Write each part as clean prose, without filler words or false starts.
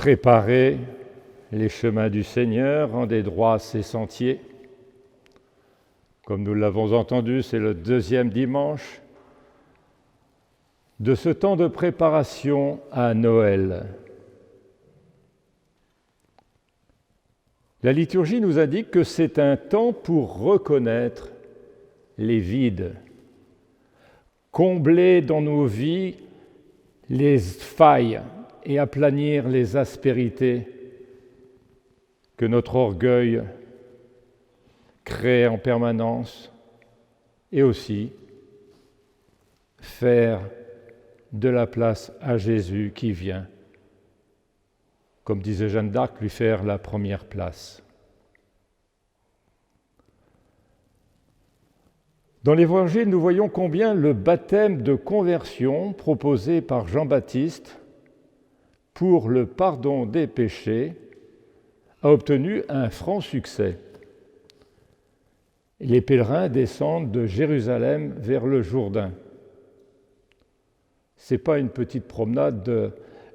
Préparez les chemins du Seigneur, rendez droits ses sentiers. Comme nous l'avons entendu, c'est le deuxième dimanche de ce temps de préparation à Noël. La liturgie nous indique que c'est un temps pour reconnaître les vides, combler dans nos vies les failles et aplanir les aspérités que notre orgueil crée en permanence, et aussi faire de la place à Jésus qui vient, comme disait Jeanne d'Arc, lui faire la première place. Dans l'Évangile, nous voyons combien le baptême de conversion proposé par Jean-Baptiste pour le pardon des péchés a obtenu un franc succès. Les pèlerins descendent de Jérusalem vers le Jourdain. Ce n'est pas une petite promenade de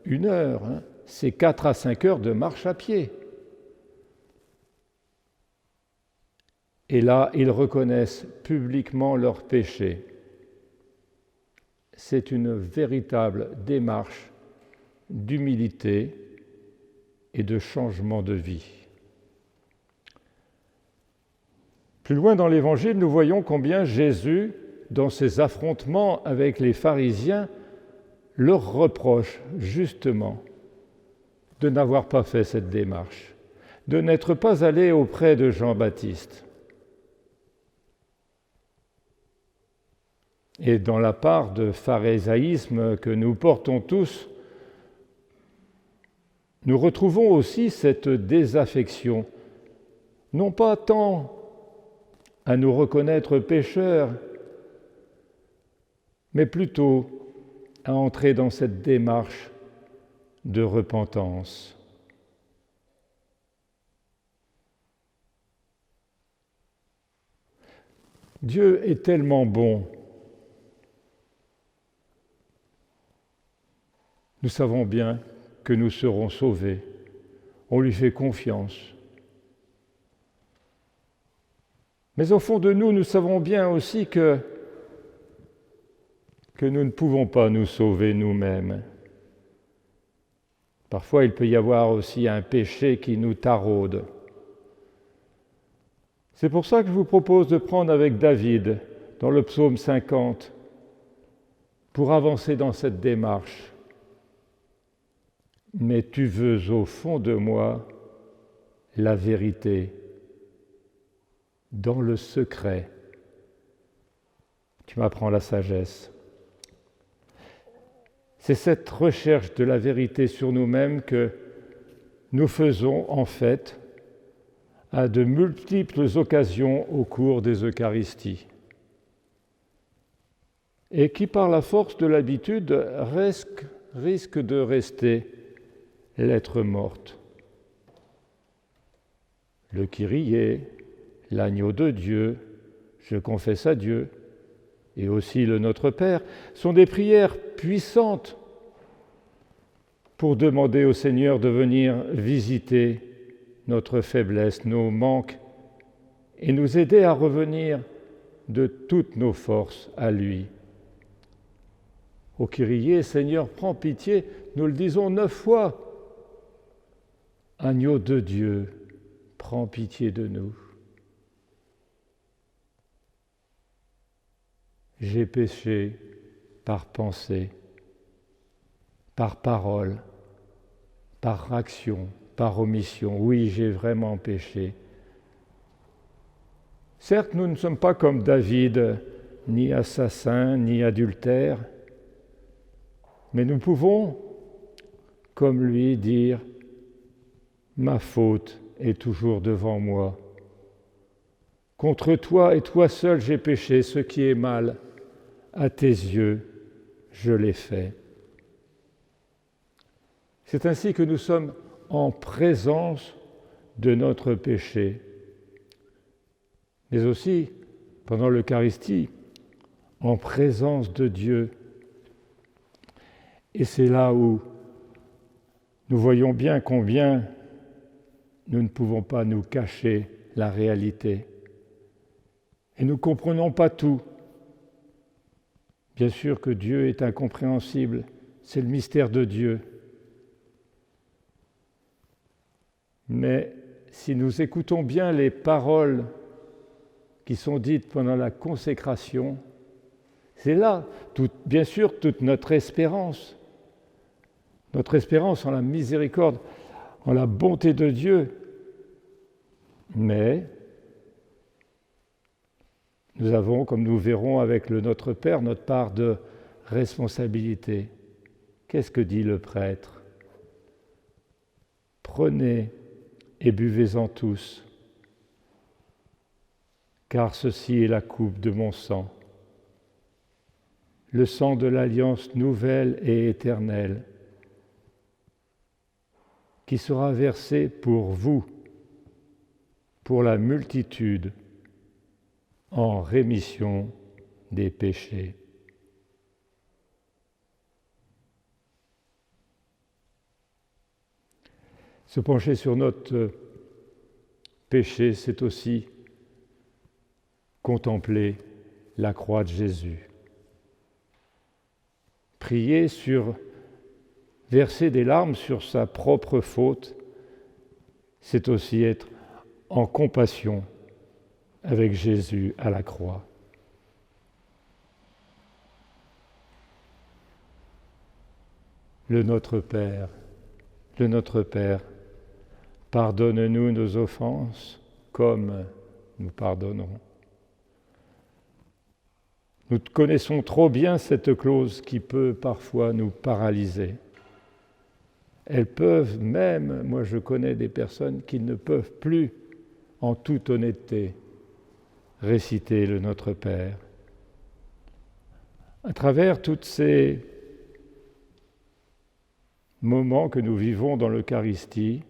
1 heure, c'est 4 à 5 heures de marche à pied. Et là, ils reconnaissent publiquement leurs péchés. C'est une véritable démarche d'humilité et de changement de vie. Plus loin dans l'Évangile, nous voyons combien Jésus, dans ses affrontements avec les pharisiens, leur reproche justement de n'avoir pas fait cette démarche, de n'être pas allé auprès de Jean-Baptiste. Et dans la part de pharisaïsme que nous portons tous, nous retrouvons aussi cette désaffection, non pas tant à nous reconnaître pécheurs, mais plutôt à entrer dans cette démarche de repentance. Dieu est tellement bon. Nous savons bien que nous serons sauvés. On lui fait confiance. Mais au fond de nous, nous savons bien aussi que nous ne pouvons pas nous sauver nous-mêmes. Parfois, il peut y avoir aussi un péché qui nous taraude. C'est pour ça que je vous propose de prendre avec David, dans le psaume 50, pour avancer dans cette démarche. Mais tu veux au fond de moi la vérité, dans le secret. Tu m'apprends la sagesse. C'est cette recherche de la vérité sur nous-mêmes que nous faisons en fait à de multiples occasions au cours des Eucharisties et qui, par la force de l'habitude, risque de rester lettre morte. Le Kyrie, l'agneau de Dieu, je confesse à Dieu, et aussi le Notre Père, sont des prières puissantes pour demander au Seigneur de venir visiter notre faiblesse, nos manques, et nous aider à revenir de toutes nos forces à lui. Au Kyrie, Seigneur, prends pitié, nous le disons 9 fois. Agneau de Dieu, prends pitié de nous. J'ai péché par pensée, par parole, par action, par omission. Oui, j'ai vraiment péché. Certes, nous ne sommes pas comme David, ni assassin, ni adultère, mais nous pouvons, comme lui, dire « Ma faute est toujours devant moi. Contre toi et toi seul j'ai péché, ce qui est mal. À tes yeux, je l'ai fait. » C'est ainsi que nous sommes en présence de notre péché, mais aussi, pendant l'Eucharistie, en présence de Dieu. Et c'est là où nous voyons bien combien nous ne pouvons pas nous cacher la réalité. Et nous ne comprenons pas tout. Bien sûr que Dieu est incompréhensible, c'est le mystère de Dieu. Mais si nous écoutons bien les paroles qui sont dites pendant la consécration, c'est là, bien sûr, toute notre espérance en la miséricorde, en la bonté de Dieu. Mais nous avons, comme nous verrons avec le Notre Père, notre part de responsabilité. Qu'est-ce que dit le prêtre ? Prenez et buvez-en tous, car ceci est la coupe de mon sang, le sang de l'alliance nouvelle et éternelle, qui sera versé pour vous, pour la multitude, en rémission des péchés. Se pencher sur notre péché, c'est aussi contempler la croix de Jésus. Prier verser des larmes sur sa propre faute, c'est aussi être en compassion avec Jésus à la croix. Le Notre Père, pardonne-nous nos offenses comme nous pardonnons. Nous connaissons trop bien cette clause qui peut parfois nous paralyser. Elles peuvent même, moi je connais des personnes qui ne peuvent plus, en toute honnêteté, réciter le Notre Père. À travers tous ces moments que nous vivons dans l'Eucharistie,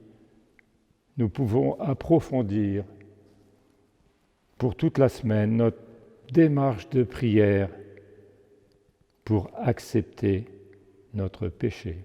nous pouvons approfondir pour toute la semaine notre démarche de prière pour accepter notre péché.